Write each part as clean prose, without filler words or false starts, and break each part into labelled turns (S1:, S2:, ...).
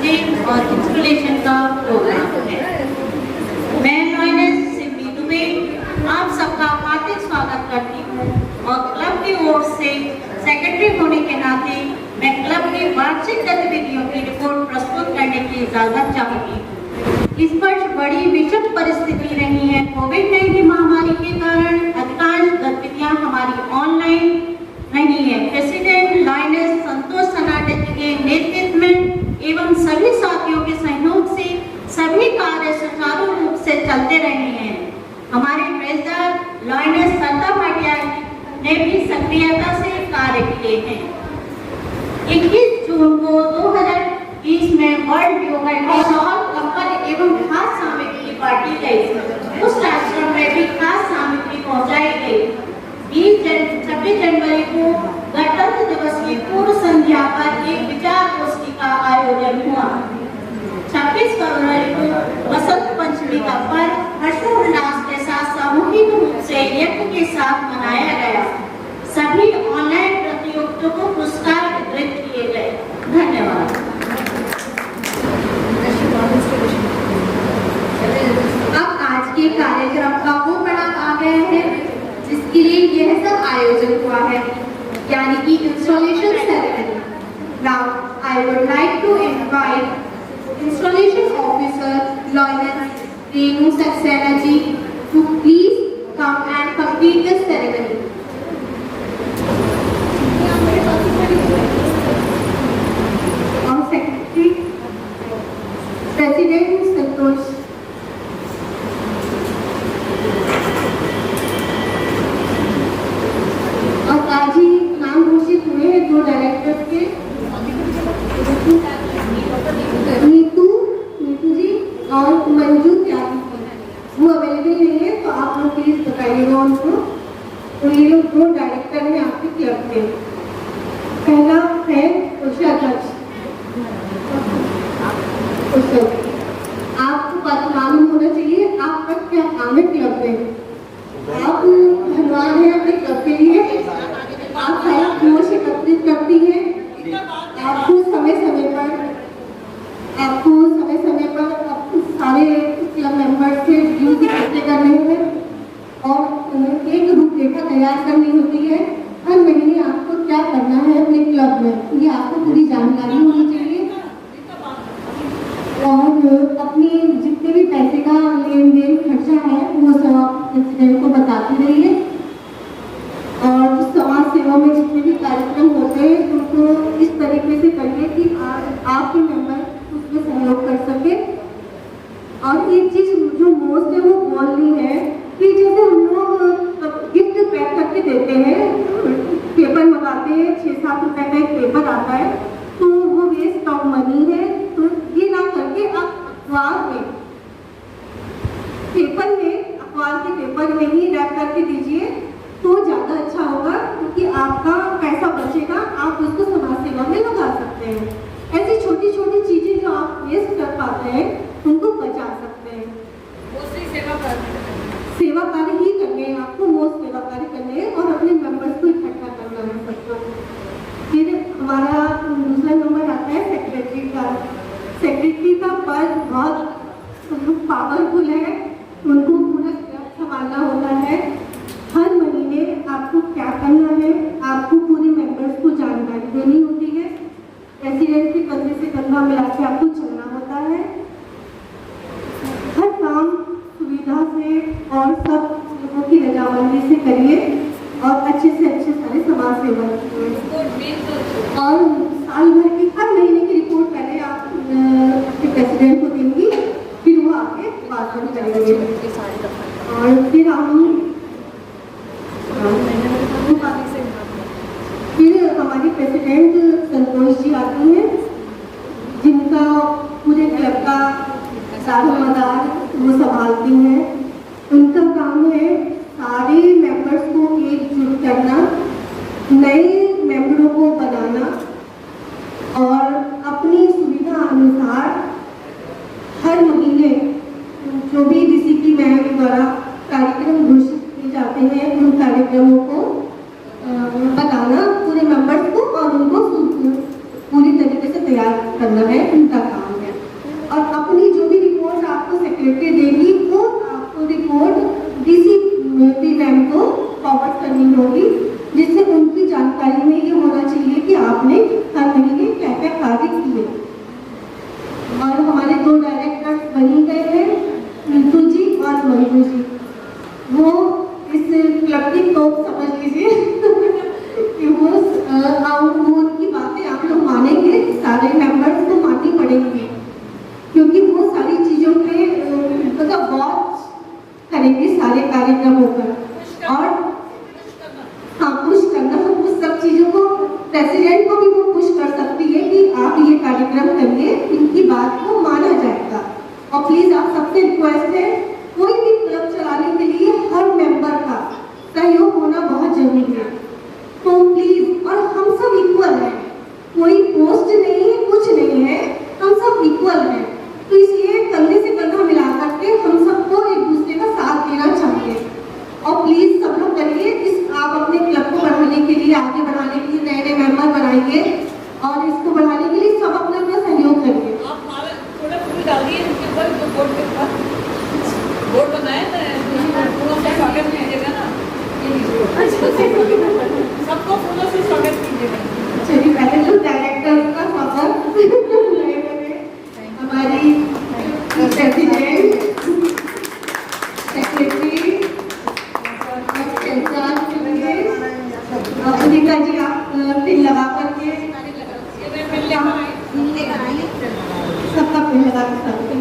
S1: Presentation और installation का programme है। मैं लॉयनेस सिम्मी दुबे आप सबका हार्दिक स्वागत करती हूँ और क्लब की ओर से सेक्रेटरी होने के नाते मैं क्लब की वार्षिक गतिविधियों की रिपोर्ट प्रस्तुत करने की इजाजत चाहूंगी। इस वर्ष बड़ी विषम परिस्थिति रही है। कोविड-19 महामारी के कारण अधिकांश गतिविधियां हमारी ऑनलाइन रही है। प्रेसिडेंट लॉयनेस संतोष सनाटे के नेतृत्व में एवं सभी साथियों के सहयोग से सभी कार्य सुचारू रूप से चलते रहे हैं। हमारे ट्रेजरर लॉयनेस सरदा भाटिया ने भी सक्रियता से कार्य किए हैं। 21 जून को 2020 में वर्ल्ड योगा डे और कंबल एवं खास सामग्री बांटी गई। उस आश्रम में भी खास सामग्री पहुंचाई गई। 26 जनवरी को गणतंत्र दिवस की पूर्व संध्या पर एक विचार गोष्ठी का आयोजन हुआ। 26 फरवरी को बसंत पंचमी का पर्व हर्षोल्लास के साथ सामूहिक रूप से यज्ञ के साथ मनाया गया। सभी ऑनलाइन प्रतियोगिताओं को पुरस्कार वितरित किए गए। धन्यवाद।
S2: अब आज के कार्यक्रम का वो पड़ाव आ गया है जिसके लिए यह सब आयोजन हुआ है, यानी कि installation ceremony. Now I would like to invite installation officer lioness Renu Saxena ji to please come and complete this ceremony. और सेक्रेटरी प्रेसिडेंट संतोष आज ही नाम घोषित हुए हैं दो डायरेक्टर के, नीतू जी और मंजू त्यागी। वो अवेलेबल नहीं है तो आप लोग प्लीज बताइएगा उनको। तो ये लोग दो डायरेक्टर हैं आपके क्लब के। पहला है कोषाध्यक्ष। आपको बात मालूम होना चाहिए आपका क्या काम है क्लब में। आप धन्यवाद है अपने क्लब के लिए। आप सारा कोष एकत्रित करती हैं। आपको समय समय पर सारे क्लब मेंबर्स से ड्यूज इकट्ठे करने हैं और एक रूपरेखा तैयार करनी होती है। हर महीने आपको क्या करना है अपने क्लब में, ये आपको पूरी जानकारी होनी चाहिए। और अपनी जितने भी पैसे का लेन देन खर्चा है वो सब आप प्रेसिडेंट को बताते रहिए। और समाज सेवा में जितने भी कार्यक्रम होते हैं उनको इस तरीके से करिए कि आपके मेंबर उसमें सहयोग कर सके। और एक चीज जो मोस्ट है वो बोलनी है कि जैसे हम लोग गिफ्ट पैक करके देते हैं, पेपर मंगाते हैं, 6-7 रुपए का एक पेपर आता है, तो वो वेस्ट ऑफ मनी है। तो ये ना करके आप अखबार के पेपर में ही रैप करके दीजिए तो ज़्यादा अच्छा होगा, क्योंकि आपका पैसा बचेगा, आप उसको समाज सेवा में लगा सकते हैं। ऐसी छोटी छोटी चीज़ें जो आप वेस्ट कर पाते हैं उनको बचा सकते हैं। सेवा कार्य ही करने हैं आपको, मोस्ट सेवा कार्य करने हैं और अपने मेंबर्स को इकट्ठा करना है सबको। फिर हमारा दूसरा नंबर आता है सेक्रेटरी का। सेक्रेटरी का पद बहुत पावरफुल है, उनको पूरा संभालना होता है। हर महीने आपको क्या करना है, आपको पूरे मेंबर्स को जानकारी देनी होती है। प्रेसिडेंट के कंधे से कंधा मिला के आपको चलना होता है। हर काम सुविधा से और सब लोगों की रजामंदी से करिए और अच्छे से अच्छे सारे समाज सेवा कीजिए। और साल भर की हर महीने की रिपोर्ट पहले आप अपने प्रेसिडेंट को देंगी, फिर वो आगे बात करेंगे। और फिर हमारी प्रेसिडेंट संतोष जी आती हैं, जिनका पूरे क्लब का दारोमदार वो संभालती हैं। उनका काम है सारे मेंबर्स को एकजुट करना, नए मेंबरों को बनाना और अपनी सुविधा अनुसार हर महीने जो भी डीसीपी मैम द्वारा कार्यक्रम घोषित किए जाते हैं उन कार्यक्रमों को बताना पूरे मेंबर्स को और उनको पूरी तरीके से तैयार करना है उनका काम है। सारे मेंबर्स को माननी पड़ेगी, क्योंकि वो सारी चीज़ों पे मतलब वॉच करेंगे सारे कार्यक्रमों पर। और हाँ, पुश करना, उस सब चीज़ों को प्रेसिडेंट को भी वो पुश कर सकती है कि आप ये कार्यक्रम करिए, इनकी बात को माना जाएगा। और प्लीज़ आप सबसे रिक्वेस्ट है, कोई भी क्लब चलाने के लिए हर मेंबर का सहयोग होना बहुत जरूरी है। तो प्लीज, और हम सब इक्वल हैं, कोई पोस्ट नहीं है, कुछ नहीं है, हम सब इक्वल हैं। तो इसलिए कंधे से कंधा मिला करके हम सबको एक दूसरे का साथ देना चाहिए। और प्लीज सब लोग करिए, आप अपने क्लब को बढ़ाने के लिए, आगे बढ़ाने के लिए नए नए मेंबर बनाइए और इसको बढ़ाने के लिए सब अपना अपना सहयोग करिए।
S3: आप थोड़ा फूल डालिए इनके ऊपर, जो बोर्ड के ऊपर बोर्ड बनाए फूलों से स्वागत कीजिएगा ना, सबको फूलों से स्वागत कीजिएगा।
S2: चलिए, पहले तो डायरेक्टर का स्वागत हमारी प्रेसिडेंट, सेक्रेटरी, सुनीता जी, आप पिन लगा करके सबका पिन लगा के धन्यवाद।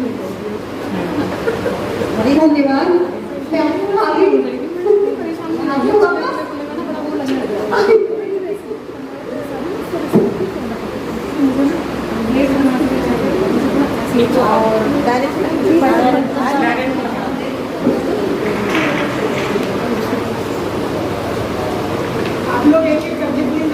S2: आप लोग एक एक करके प्लीज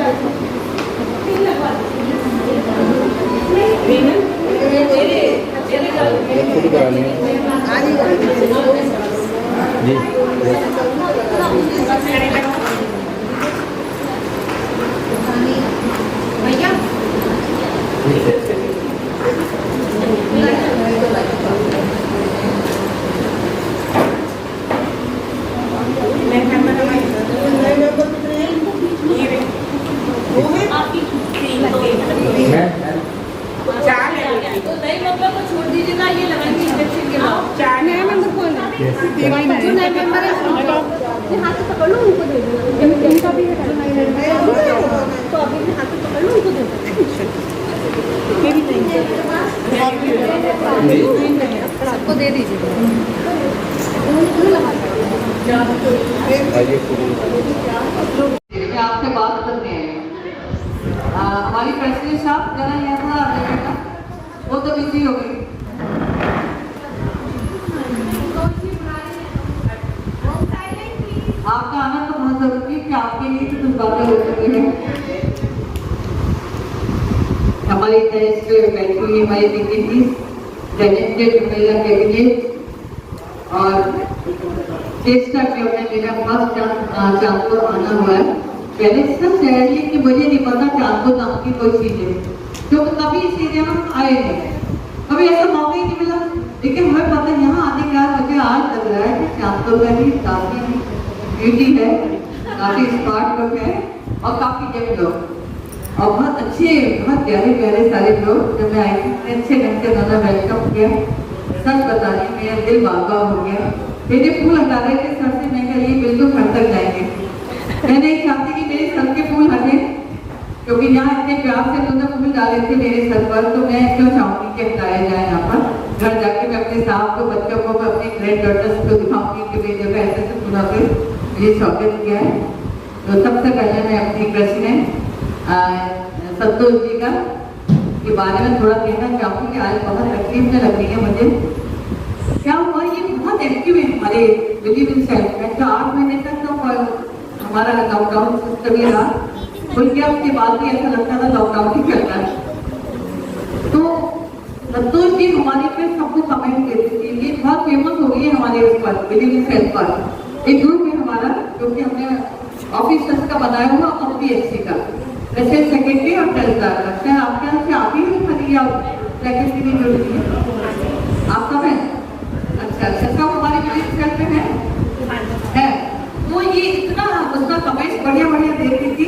S3: तो नए मेंबर को छोड़ दीजिएगा, ये लगाएंगे इंजेक्शन के बाद।
S4: चार नए मेंबर कौन है? जो नए मेंबर है हाथ से पकड़ लो, उनको दे दो। इनका भी है तो अभी हाथ से पकड़ लो, उनको दे दो, सबको दे दीजिए।
S3: आपसे बात करते हैं। हमारी प्रेसिडेंट साहब जरा यहाँ आ जाएगा, वो तो बिजी हो गई। आपका आना तो बहुत जरूरी है कि आपके लिए तो कुछ बातें हो चुकी हैं। हमारी देश में बैठी हुई हमारी डिग्निटी प्रेजेंटेड महिला कैबिनेट और चेष्टा की हमने मेरा फर्स्ट चांद को आना हुआ है। पहले सब शहर कि मुझे नहीं पता चांद को नाम की कोई चीज है, तो कभी इस एरिया में आए हैं, कभी ऐसा मौका ही नहीं मिला। लेकिन हमें पता यहाँ आने के बाद मुझे आज लग रहा है कि चांदपुर में भी काफी ब्यूटी है, काफी स्मार्ट लोग हैं और काफी जब लोग और बहुत अच्छे, बहुत प्यारे प्यारे सारे लोग। जब मैं आई थी अच्छे ढंग से उन्होंने वेलकम किया। सच बता रही, मेरा दिल बागा हो गया। मेरे फूल हटा रहे थे सर से, मैं कह रही बिल्कुल घर तक जाएंगे। मैं नहीं चाहती कि मेरे सर के फूल हटे, क्योंकि यहाँ इतने प्यार से उन्होंने फूल डाले थे मेरे सर पर, तो मैं क्यों चाहूंगी कि हटाया जाए। यहाँ पर घर जाके मैं अपने साहब को, बच्चों को, अपने ग्रैंड डॉटर्स को दिखाऊंगी कि मेरी जगह ऐसे से फूलों पे ये स्वागत किया है। तो सबसे पहले मैं अपनी प्रेसिडेंट संतोष जी का के बारे में थोड़ा कहना चाहूँगी। आज बहुत तकलीफ में लग रही है मुझे। क्या हुआ, ये बहुत एक्टिव है हमारे बिलीव इन सेल्फ में। तो 8 महीने तक तो हमारा लॉकडाउन सिस्टम ही रहा, खुल गया, उसके बाद भी ऐसा लगता था लॉकडाउन ही चल रहा है। तो संतोष जी हमारे पे सबको कमेंट देते थे, ये बहुत फेमस हो गई है हमारे उस पर, बिलीव इन सेल्फ पर। एक ग्रुप है हमारा, क्योंकि हमने ऑफिसर्स का बनाया हुआ OPSC का, वैसे सेक्रेटरी और ट्रेजरर लगता है। आपके यहाँ से आप ही खाली सेक्रेटरी भी जुड़ी है, आप सब है? अच्छा अच्छा, सब हमारे बिलीव इन सेल्फ में है। वो ये इतना उसका कमेंट्स बढ़िया बढ़िया देती थी,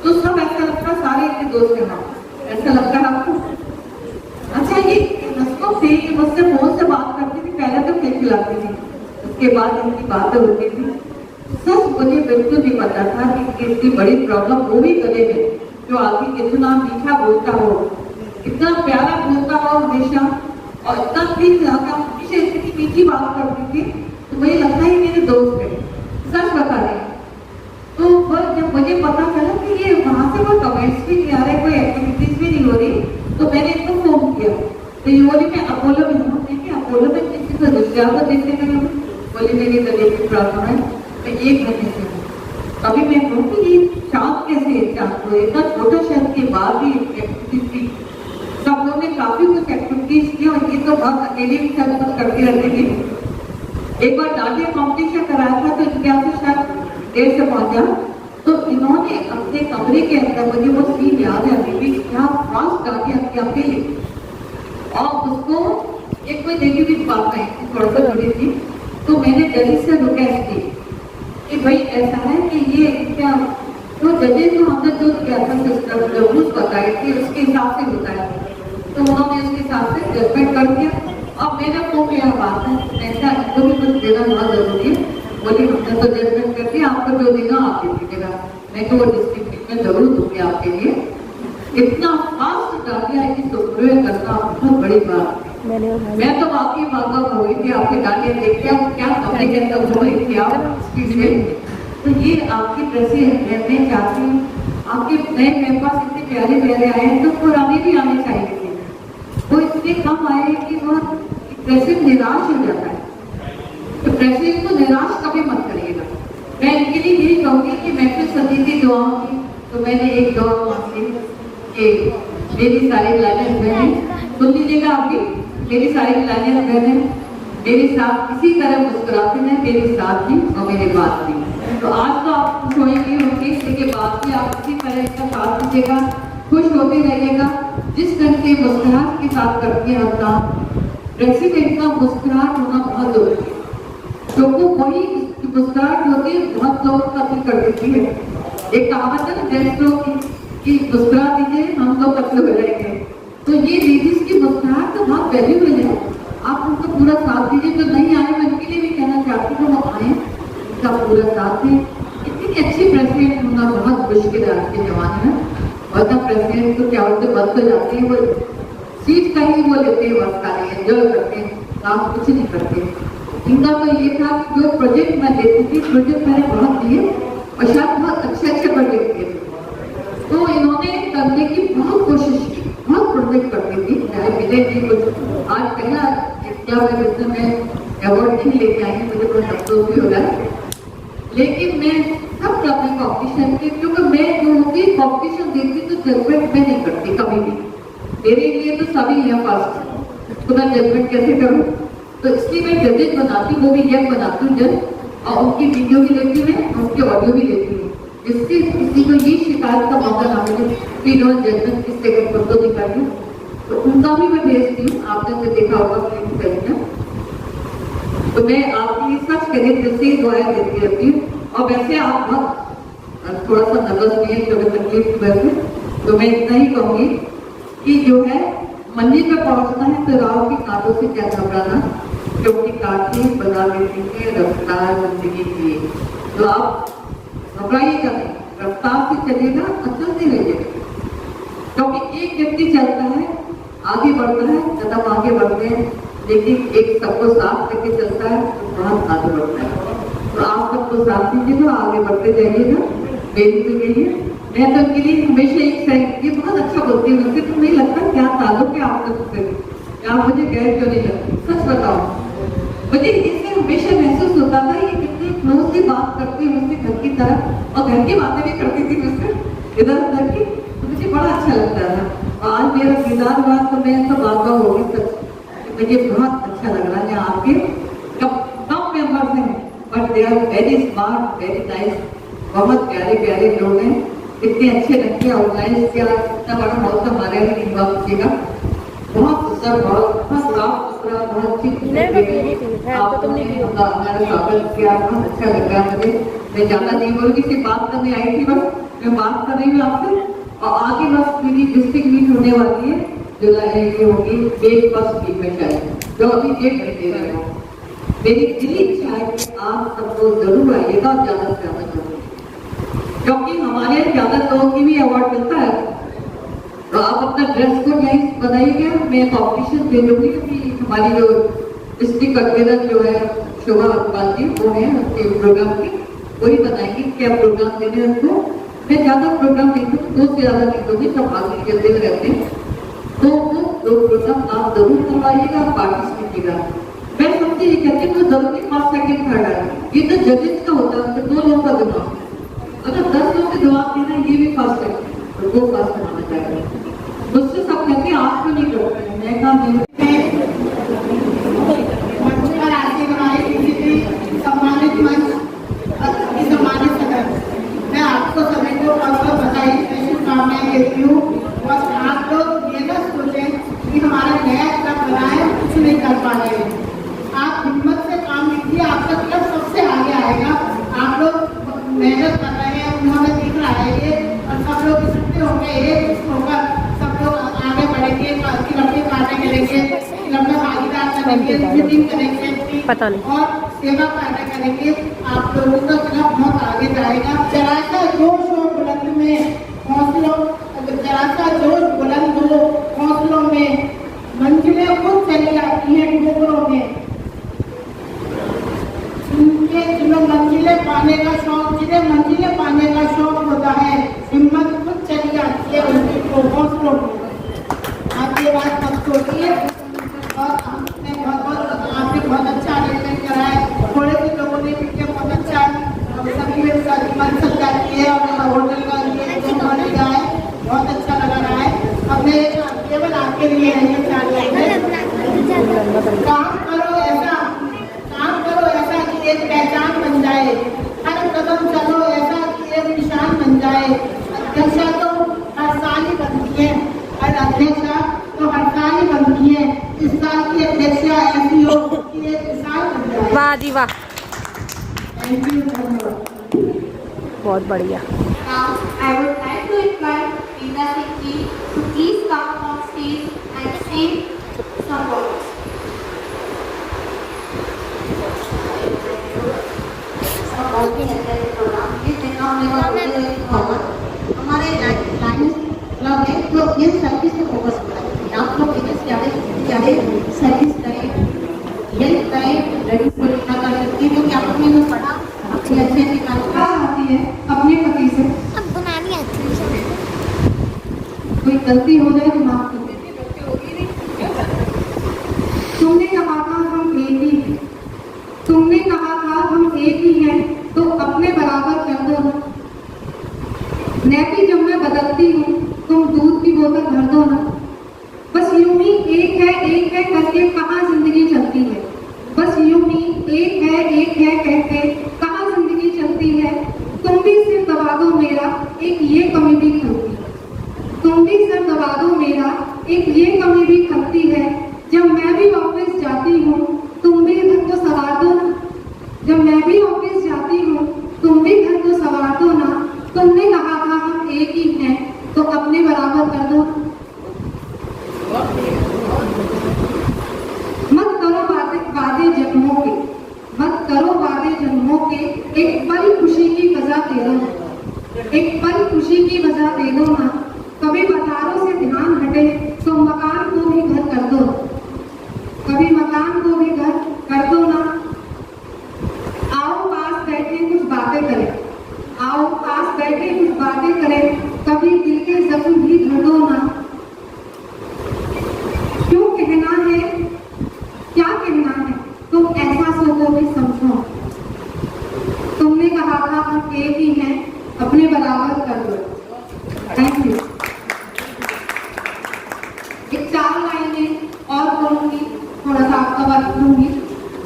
S3: तो सब ऐसा लगता सारे इनके दोस्त हैं, ऐसा लगता है आपको। अच्छा, ये हंसों से मुझसे फोन से बात करती थी, पहले तो खेल खिलाती थी, उसके बाद इनकी बातें होती थी। सच मुझे बिल्कुल नहीं पता था कि इतनी बड़ी प्रॉब्लम वो भी गले में, जो आदमी कितना मीठा बोलता हो, वो हमेशा, और इतना ठीक था कि हमेशा इतनी मीठी बात करती थी, तो मुझे लगता है मेरे दोस्त है, सच बता रहे हैं। तो जब मुझे पता चला कि ये वहाँ से कोई कमेंट्स भी नहीं आ रहे, कोई एक्टिविटीज भी नहीं हो रही, तो मैंने इनको फोन किया। तो ये बोली मैं अपोलो में हूँ। देखिए अपोलो में किसी को ज़्यादा देखने में हूँ, बोली मेरी तबीयत की प्रॉब्लम है, मैं 1 महीने से हूँ। अभी मैं कहूँ कि ये चाँद कैसे है, चाँद को इतना छोटा शहर के बाद भी एक्टिविटीज की, सब लोगों ने काफी कुछ एक्टिविटीज की, और ये तो बहुत अकेले भी सब कुछ करती रहती थी। एक बार डांडिया कॉम्पिटिशन कराया था, तो इनके यहाँ से शायद देर से पहुंचा, तो इन्होंने अपने कमरे के अंदर, मुझे वो सीन याद है अभी भी, क्या फास्ट डांडिया किया अकेले, और उसको एक कोई देखी भी बात नहीं थी, थोड़ा सा जुड़ी थी, तो मैंने जजेस से रिक्वेस्ट की कि भाई ऐसा है कि ये क्या, तो जजेस को हमने जो किया था सिस्टम रूल्स बताए थे उसके हिसाब से बताया, तो उन्होंने उसके हिसाब से जजमेंट कर दिया। अब मेरा को क्या बात है, ऐसा इनको भी कुछ देना बहुत जरूरी है। बोली हमने तो जजमेंट कर दिया, आपको जो देना आप दे दीजिएगा, मैं तो वो डिस्ट्रिक्ट में जरूर दूंगी आपके लिए। इतना फास्ट डांडिया की सुप्रिय करना बहुत बड़ी बात है। मैं तो वाकई भागा हो गई थी आपके डांडिया देख के, आप क्या कपड़े के अंदर हो रही थी आप स्पीड में। तो ये आपकी ड्रेसें मैं चाहती हूँ, आपके नए मेरे पास इतने प्यारे प्यारे आए हैं, तो पुराने भी आने चाहिए थे, वो इतने कम आए कि वो ड्रेसें निराश हो जाता है। तो ड्रेसें को निराश कभी मत करिएगा। मैं इनके लिए यही कहूँगी कि मैं फिर सदी थी दुआओं की, तो मैंने एक दुआ मांगी कि मेरी सारी लाइनें बहनें सुन लीजिएगा, आपकी मेरी सारी लाइनें बहनें मेरे साथ इसी तरह मुस्कुराते हैं, मेरे साथ भी और मेरे बाद भी। तो आज तो आप खुश होंगे होंगे, इसके बाद भी आप इसी तरह इसका साथ दीजिएगा, खुश होते रहिएगा। जिस ढंग से मुस्कुराहट के साथ करती है अपना प्रेसिडेंट का मुस्कुराहट होना बहुत जरूरी है, क्योंकि वही मुस्कुराहट होती है बहुत लोगों का दिल कर देती है। एक कहावत है ना जेंट्स लोग की मुस्कुरा दीजिए हम लोग पतले हो जाएंगे, तो ये लेडीज की मुस्कुराहट तो बहुत वैल्यूबल है, आप उनको पूरा साथ दीजिए। जो नहीं आए मैं उनके लिए भी कहना चाहती हूँ वो आए, उनका पूरा साथ दें। इतनी अच्छी प्रेसिडेंट होना बहुत मुश्किल है आज के जमाने में, वरना प्रेसिडेंट तो क्या होते बंद हो जाते हैं, वो सीट का ही वो लेते हैं, बस खाली एंजॉय करते हैं, काम कुछ नहीं करते। इनका तो ये था कि जो प्रोजेक्ट मैं देती थी, प्रोजेक्ट मैंने बहुत दिए और शायद बहुत अच्छे प्रोजेक्ट दिए, तो इन्होंने करने की बहुत कोशिश की, बहुत प्रोजेक्ट करती थी, चाहे मिले भी कुछ। आज पहला क्लब है जिसमें मैं अवार्ड नहीं लेके आई हूँ, मुझे बहुत अफसोस भी हो रहा है, लेकिन मैं सब क्लब में कॉम्पिटिशन की, क्योंकि मैं जो होती कॉम्पिटिशन देती तो जजमेंट मैं नहीं करती कभी भी, मेरे लिए तो सभी है फर्स्ट, तो मैं जजमेंट कैसे करूँ, तो इसलिए मैं जजेज बनाती हूँ, वो भी यंग बनाती हूँ जज, और उनकी वीडियो भी लेती हूँ मैं, उनके ऑडियो भी लेती हूँ, जिससे किसी को ये शिकायत का मौका ना मिले कि इन्होंने जजमेंट किस जगह पर तो निकाली, तो उनका भी मैं भेजती हूँ। आपने तो देखा होगा फिल्म में, तो मैं आपके लिए सच करिए दिल से दुआएं देती रहती हूँ। और वैसे आप बहुत थोड़ा सा नर्वस भी है क्योंकि तकलीफ की वजह से, तो मैं इतना ही कहूँगी कि जो है मंजिल पे पहुँचना है तो राह की कांटों से क्या घबराना, क्योंकि कांटें बना देती है रफ्तार जिंदगी की। तो आप घबराइएगा नहीं, रफ्तार से चलेगा और चलते रहिएगा, क्योंकि एक व्यक्ति चलता है आगे बढ़ता है, कदम आगे बढ़ते हैं, लेकिन एक सबको साथ लेके चलता है तो बहुत आगे बढ़ता है। तो आप सबको साथ दीजिएगा, आगे बढ़ते जाइएगा, मेरी तो यही है। मैं तो इनके लिए हमेशा एक ये बहुत अच्छा बोलती हूँ, मुझे तो नहीं लगता क्या ताल्लुक है आप लोग से, आप मुझे गैर क्यों नहीं लगती, सच बताओ। मुझे इससे हमेशा महसूस होता था ये कितनी क्लोजली बात करती है मुझसे घर की तरह, और घर की बातें भी करती थी मुझसे इधर उधर की, तो मुझे बड़ा अच्छा लगता था। और आज मेरा दीदार हुआ तो मैं तो बाबा हो गई, सच मुझे बहुत अच्छा लग रहा है। आपके कम मेंबर्स हैं but they are very smart, very nice, बहुत प्यारे प्यारे लोग हैं, इतने अच्छे रखे ऑर्गेनाइज किया, इतना बड़ा हॉल तो हमारे यहाँ नहीं हुआ किसीगा, बहुत सुंदर, बहुत साफ सुथरा, बहुत आपने हमारा स्वागत किया, बहुत अच्छा लग रहा है मुझे। मैं ज्यादा नहीं बोलूँगी, सिर्फ बात करने आई थी, बस मैं बात कर रही हूँ आपसे। और आगे बस मेरी डिस्ट्रिक्ट मीट होने वाली है, जुलाई की होगी, डेट फर्स्ट वीक में शायद, जो अभी डेट नहीं दे रहे हो। मेरी दिली इच्छा है कि आप सबको जरूर आइएगा और ज्यादा से ज्यादा जरूर, क्योंकि हमारे यहाँ ज्यादा लोगों की भी अवार्ड मिलता है, तो आप अपना ड्रेस कोड यही बताइएगा, मैं कॉम्पिटिशन दे दूंगी कि हमारी जो डिस्ट्रिक्ट कन्वीनर जो है शोभा अग्रवाल जी वो है उसके प्रोग्राम की, वही बताएंगे क्या प्रोग्राम देने हैं उनको। मैं ज्यादा प्रोग्राम नहीं दूँ, 2 से ज्यादा नहीं दूंगी, सब आगे चलते हुए रहते हैं, तो वो 2 प्रोग्राम आप जरूर करवाइएगा, पार्टिसिपेट कीजिएगा। मैं सबसे ये कहती हूँ जरूरी 5 सेकंड खड़ा है, ये तो जजेस का होता है, तो 2 लोगों का दिमाग, अगर 10 लोगों के जवाब देना ये भी 5 सेकंड, तो वो 5 बनाना चाहिए। मुझसे सब कहते हैं आप क्यों नहीं करते हैं, मैं कहा
S2: सम्मानित मंच, सम्मानित सदन, मैं आपको सभी को बहुत बधाई शुभकामनाएं देती हूँ। और आप लोग ये न सोचें कि हमारा नया क्लब बना है कुछ नहीं कर पा रहे हैं, आप हिम्मत से काम कीजिए, आपका क्लब सबसे आगे आएगा। आप लोग मेहनत कर रहे हैं, उन्होंने दिख रहा है ये, और सब लोग इकट्ठे होकर एक होकर सब लोग आगे बढ़ेंगे, लंबी कार्य करेंगे, लंबा भागीदार करेंगे, मीटिंग करेंगे
S4: पता नहीं
S2: और सेवा कार्य करेंगे। आप लोगों का क्लब बहुत आगे जाएगा। जरा सा जोश हो बुलंद में हौसलों, जरा सा जोश बुलंद हो हौसलों में, मंजिलें खुद चली आती हैं टुकड़ों में। जिन्हें मंजिलें पाने का शौक, जिन्हें मंजिलें पाने का शौक होता है, हिम्मत खुद चली आती है उनकी हौसलों में। आप ये बात मत सोचिए। और हमने आपने बहुत अच्छा आयोजन करा है, थोड़े से लोगों ने भी बहुत अच्छा सभी में मन सब जाती है और होटल का होने का है, बहुत अच्छा लग रहा है। हमने केवल आपके लिए है ये 4 लाइनें, काम करो ऐसा कि एक पहचान बन जाए, हर कदम चलो ऐसा कि एक निशान बन जाए। अध्यक्षा तो हर साल ही बनती है, और अध्यक्षा तो हर साल ही बनती है, इस साल की अध्यक्षा ऐसी हो कि एक मिसाल बन जाए।
S4: वाह जी वाह,
S2: थैंक यू, धन्यवाद।
S4: बहुत बढ़िया।
S5: Now, I would like to invite Veena Singh ji to please come on stage and say some words.
S2: हमारे लाइन क्लब है जो ये सर्विस पे फोकस कर रहा है। आप लोग इधर ज़्यादा सर्विस करें, हेल्प करें, रेडी को लिखना कर सकती है, क्योंकि आप लोगों ने पढ़ा अच्छे कार्यक्रम आती है अपने पति से।
S4: अब बनानी आती है,
S2: कोई गलती हो जाए तो माफ कर दें। तुमने कहा था हम एक ही हैं, तुमने कहा था हम एक ही हैं, तो अपने बराबर कर दो ना। नैपी जब मैं बदलती हूँ तुम दूध की बोतल भर दो ना। बस यूं ही एक है करके कहाँ जिंदगी चलती है, बस यूं ही एक है कहते कहाँ जिंदगी चलती है। तुम भी सिर दबा दो मेरा एक ये कमी भी खलती है, तुम भी सिर दबा दो मेरा एक ये कमी भी खलती है। जब मैं भी ऑफिस जाती हूँ तुम भी घर को सवार दो ना, जब मैं भी ऑफिस जाती हूँ तुम भी घर को सवार दो ना। तुमने कहा था हम एक ही हैं, तो अपने बराबर कर दो। मत करो वादे जन्मों के, मत करो वादे जन्मों के, एक पल खुशी की वजह दे दो, एक पल खुशी की वजह दे दो ना। कभी बजारों से ध्यान हटे तो मकान को भी घर कर दो, कभी मकान को भी घर कर दो ना। आओ पास बैठे कुछ बातें करें, आओ पास बैठे कुछ बातें करें, कभी दिल के जख्म भी भर दो ना। क्यों कहना है, क्या कहना है, तुम एहसासों को भी समझो। तुमने कहा था हम एक ही हैं, अपने बराबर कर दो। Thank you. एक 4 लाइनें और बोलूंगी, थोड़ा सा आपका वक्त दूंगी,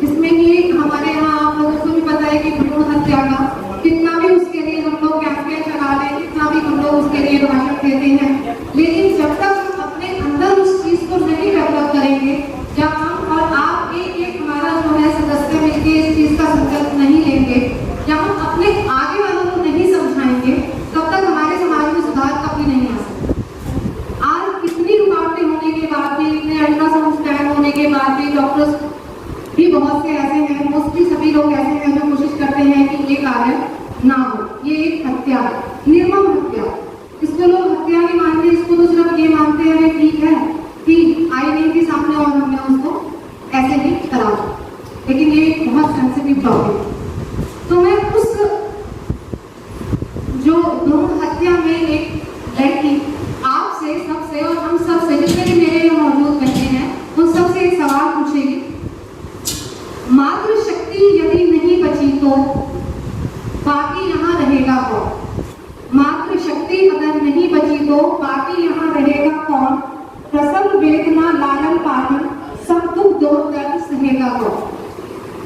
S2: जिसमें कि हमारे यहाँ आप लोगों को भी पता है कि भ्रूण हत्या का कितना भी उसके लिए हम लोग कैंपेन चला रहे हैं, कितना भी हम लोग उसके लिए भाषण देते हैं, लेकिन जब तक हम अपने अंदर उस चीज को नहीं डेवलप करेंगे, जब हम और आप एक हमारा जो है सदस्य मिलकर इस चीज का संकल्प नहीं लेंगे, जब हम अपने आगे वालों को नहीं समझाएंगे, तब तक हमारे समाज में सुधार कभी नहीं आ सकता। आज इतनी रुकावटें होने के बाद भी, इतने अल्ट्रासाउंड स्कैन होने के बाद भी, डॉक्टर्स भी बहुत से ऐसे हैं, मोस्टली सभी लोग ऐसे हैं जो कोशिश करते हैं कि ये कार्य ना हो, ये एक हत्या है, निर्मम हत्या। इसको लोग हत्या नहीं मानते, इसको तो सिर्फ ये कि आई नहीं थी सामने और हमने उसको ऐसे ही करा, लेकिन ये एक बहुत सेंसिटिव टॉपिक है। तो मैं उस जो भ्रूण हत्या में एक लड़की आपसे सबसे और हम सबसे जितने भी मेरे यहाँ मौजूद बच्चे हैं उन सबसे एक सवाल पूछेगी, मातृशक्ति यदि नहीं बची तो बाकी यहाँ रहेगा कौन? मातृशक्ति अगर नहीं बची तो बाकी यहाँ रहेगा कौन? प्रसव वेदना लालन पालन सब दुख दर्द सहेगा कौन?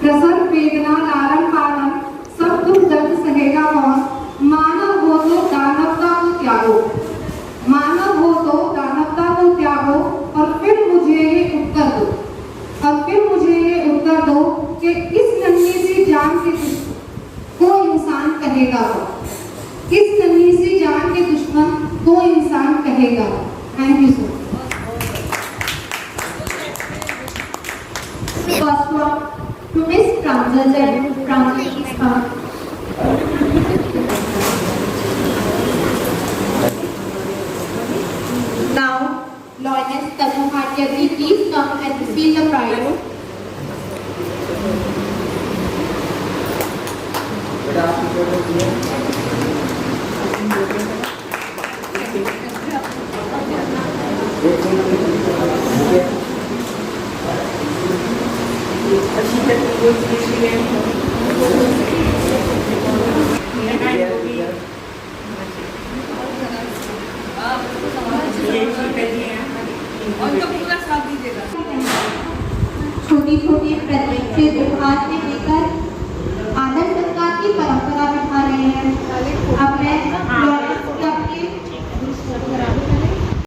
S2: प्रसव वेदना लालन पालन सब दुख दर्द सहेगा कौन? मानव हो तो दानवता को त्यागो, मानव हो तो दानवता को त्यागो और फिर मुझे ये उत्तर दो, और फिर मुझे ये उत्तर दो कि इस नन्ही सी जान के को इंसान कहेगा कौन? इस नन्ही सी जान के दुश्मन को इंसान कहेगा। Thank you sir.
S5: First one to Miss Pranjal Jain from Pakistan. Now, Lioness Tanu Bhatia ji, please come and receive the prize. छोटी छोटी प्रेगनेंसी बुखार से लेकर